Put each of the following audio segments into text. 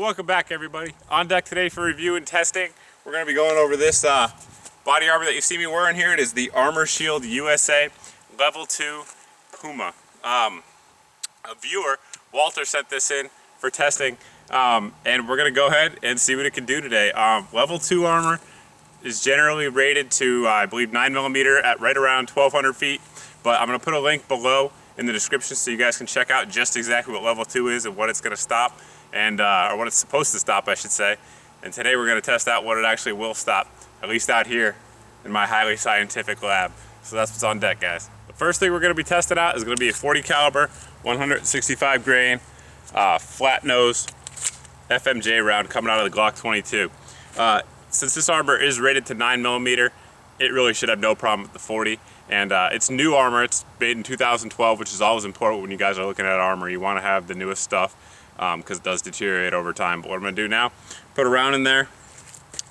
Welcome back, everybody. On deck today for review and testing. We're going to be going over this body armor that you see me wearing here. It is the ArmorShield USA Level 2 Puma. A viewer, Walter, sent this in for testing, and we're going to go ahead and see what it can do today. Level 2 armor is generally rated to, I believe, 9mm at right around 1,200 feet, but I'm going to put a link below in the description so you guys can check out just exactly what Level 2 is and what it's going to stop. And or what it's supposed to stop, I should say. And today we're going to test out what it actually will stop, at least out here in my highly scientific lab. So that's what's on deck, guys. The first thing we're going to be testing out is going to be a 40 caliber, 165 grain, flat nose FMJ round coming out of the Glock 22. Since this armor is rated to 9mm, it really should have no problem with the 40. And it's new armor. It's made in 2012, which is always important when you guys are looking at armor. You want to have the newest stuff, because it does deteriorate over time. But what I'm going to do now, put a round in there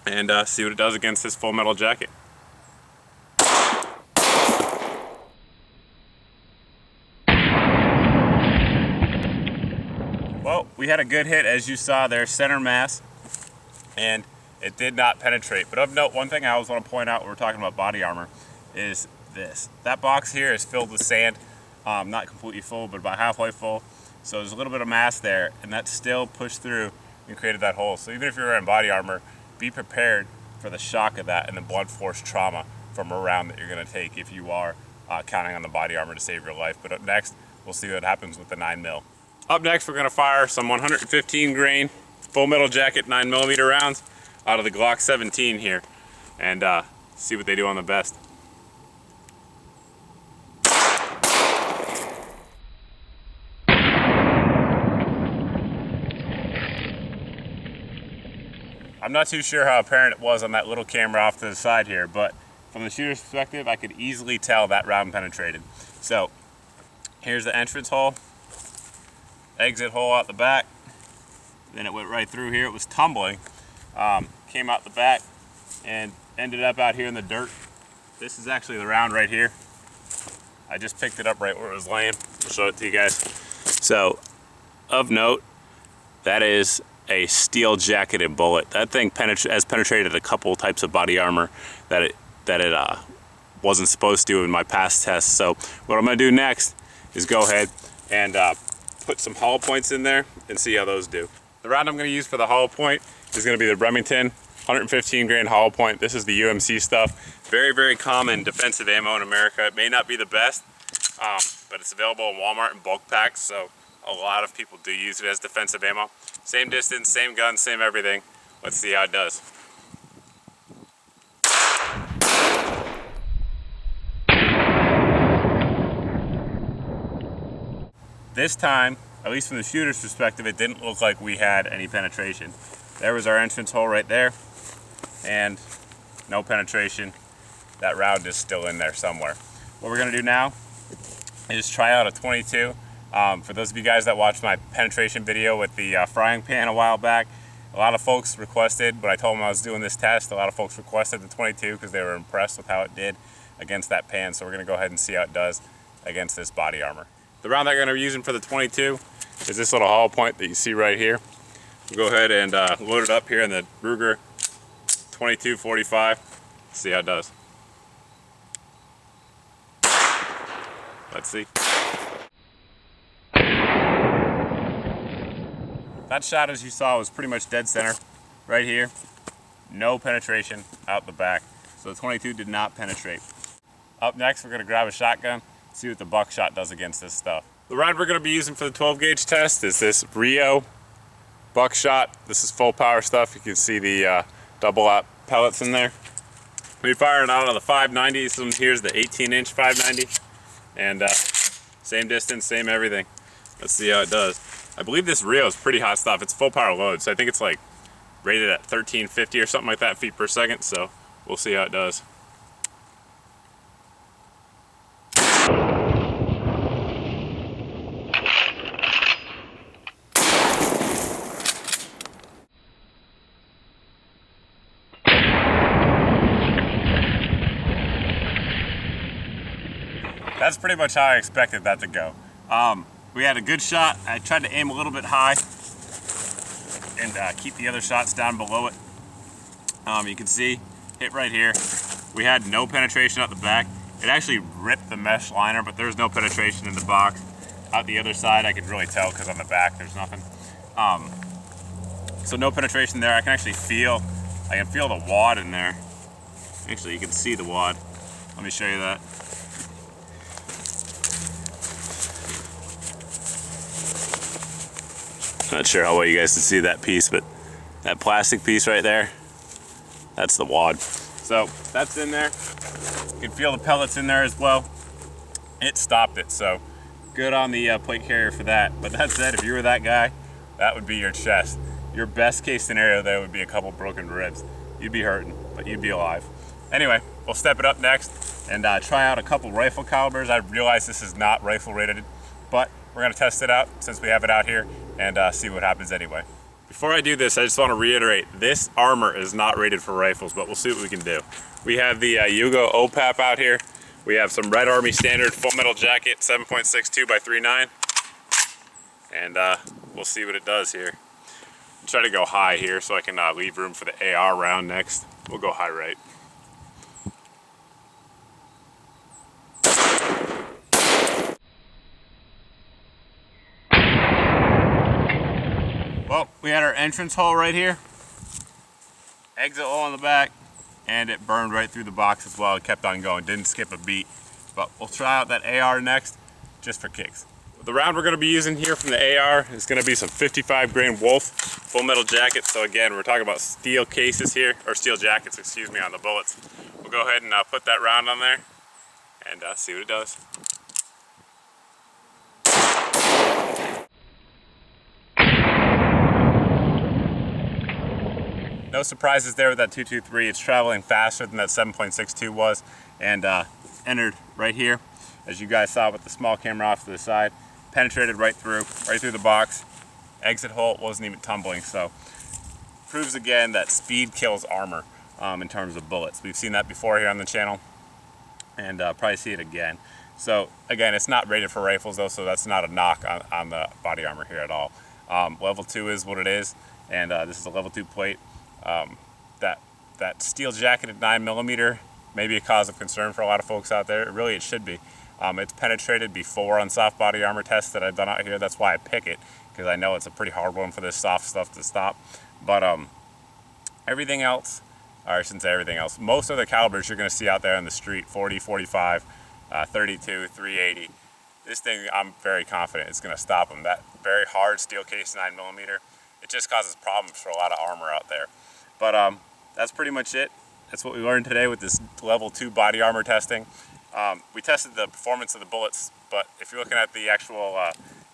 and see what it does against this full metal jacket. Well, we had a good hit, as you saw there, center mass, and it did not penetrate. But of note, one thing I always want to point out when we're talking about body armor is this. That box here is filled with sand, not completely full, but about halfway full. So there's a little bit of mass there, and that still pushed through and created that hole. So even if you're wearing body armor, be prepared for the shock of that and the blunt force trauma from a round that you're going to take if you are counting on the body armor to save your life. But up next, we'll see what happens with the 9mm. Up next, we're going to fire some 115 grain full metal jacket 9mm rounds out of the Glock 17 here, and see what they do on the best. I'm not too sure how apparent it was on that little camera off to the side here, but from the shooter's perspective, I could easily tell that round penetrated. So here's the entrance hole, exit hole out the back, then it went right through here. It was tumbling, came out the back and ended up out here in the dirt. This is actually the round right here. I just picked it up right where it was laying. I'll show it to you guys. So of note, that is a steel jacketed bullet. That thing has penetrated a couple types of body armor that it wasn't supposed to in my past tests. So what I'm going to do next is go ahead and put some hollow points in there and see how those do. The round I'm going to use for the hollow point is going to be the Remington 115 grain hollow point. This is the UMC stuff. Very, very common defensive ammo in America. It may not be the best, but it's available in Walmart in bulk packs, so a lot of people do use it as defensive ammo. Same distance, same gun, same everything. Let's see how it does. This time, at least from the shooter's perspective, it didn't look like we had any penetration. There was our entrance hole right there, and no penetration. That round is still in there somewhere. What we're gonna do now is try out a 22. For those of you guys that watched my penetration video with the frying pan a while back, a lot of folks requested, when I told them I was doing this test, a lot of folks requested the 22 because they were impressed with how it did against that pan. So we're going to go ahead and see how it does against this body armor. The round that we're going to be using for the 22 is this little hollow point that you see right here. We'll go ahead and load it up here in the Ruger 22-45. See how it does. Let's see. That shot, as you saw, was pretty much dead center right here. No penetration out the back. So the 22 did not penetrate. Up next, we're going to grab a shotgun, see what the buckshot does against this stuff. The round we're going to be using for the 12 gauge test is this Rio buckshot. This is full power stuff. You can see the double aught pellets in there. We're firing out of the 590. So here's the 18-inch 590. And same distance, same everything. Let's see how it does. I believe this Rio is pretty hot stuff. It's full power load, so I think it's like rated at 1350 or something like that feet per second, so we'll see how it does. That's pretty much how I expected that to go. We had a good shot. I tried to aim a little bit high, and keep the other shots down below it. You can see, hit right here. We had no penetration out the back. It actually ripped the mesh liner, but there's no penetration in the box. Out the other side, I could really tell because on the back there's nothing. So no penetration there. I can actually feel the wad in there. Actually, you can see the wad. Let me show you that. Not sure how well you guys can see that piece, but that plastic piece right there, that's the wad. So that's in there. You can feel the pellets in there as well. It stopped it, so good on the plate carrier for that. But that said, if you were that guy, that would be your chest. Your best case scenario there would be a couple broken ribs. You'd be hurting, but you'd be alive. Anyway, we'll step it up next and try out a couple rifle calibers. I realize this is not rifle rated, but we're gonna test it out since we have it out here and see what happens anyway. Before I do this, I just want to reiterate, this armor is not rated for rifles, but we'll see what we can do. We have the Yugo OPAP out here. We have some Red Army standard full metal jacket, 7.62 by 3.9. And we'll see what it does here. I'll try to go high here so I can leave room for the AR round next. We'll go high right. Well, we had our entrance hole right here, exit hole on the back, and it burned right through the box as well. It kept on going, didn't skip a beat. But we'll try out that AR next, just for kicks. The round we're going to be using here from the AR is going to be some 55 grain Wolf full metal jackets. So again, we're talking about steel cases here, or steel jackets, excuse me, on the bullets. We'll go ahead and put that round on there and see what it does. No surprises there with that 223. It's traveling faster than that 7.62 was, and entered right here, as you guys saw with the small camera off to the side. Penetrated right through the box. Exit hole wasn't even tumbling, so proves again that speed kills armor in terms of bullets. We've seen that before here on the channel, and probably see it again. So again, it's not rated for rifles though, so that's not a knock on the body armor here at all. Level 2 is what it is, and this is a level 2 plate. That steel jacketed 9mm may be a cause of concern for a lot of folks out there. Really, it should be. It's penetrated before on soft body armor tests that I've done out here. That's why I pick it, because I know it's a pretty hard one for this soft stuff to stop. But everything else, or I shouldn't say everything else, most of the calibers you're going to see out there on the street, 40, 45, 32, 380. This thing, I'm very confident it's going to stop them. That very hard steel case 9mm, it just causes problems for a lot of armor out there. But that's pretty much it. That's what we learned today with this level 2 body armor testing. We tested the performance of the bullets, but if you're looking at the actual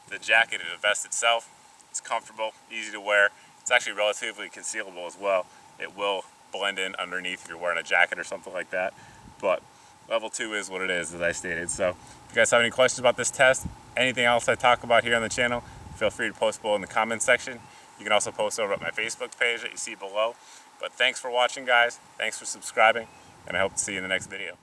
the jacket and the vest itself, it's comfortable, easy to wear. It's actually relatively concealable as well. It will blend in underneath if you're wearing a jacket or something like that. But level 2 is what it is, as I stated. So if you guys have any questions about this test, anything else I talk about here on the channel, feel free to post below in the comments section. You can also post over at my Facebook page that you see below. But thanks for watching, guys. Thanks for subscribing, and I hope to see you in the next video.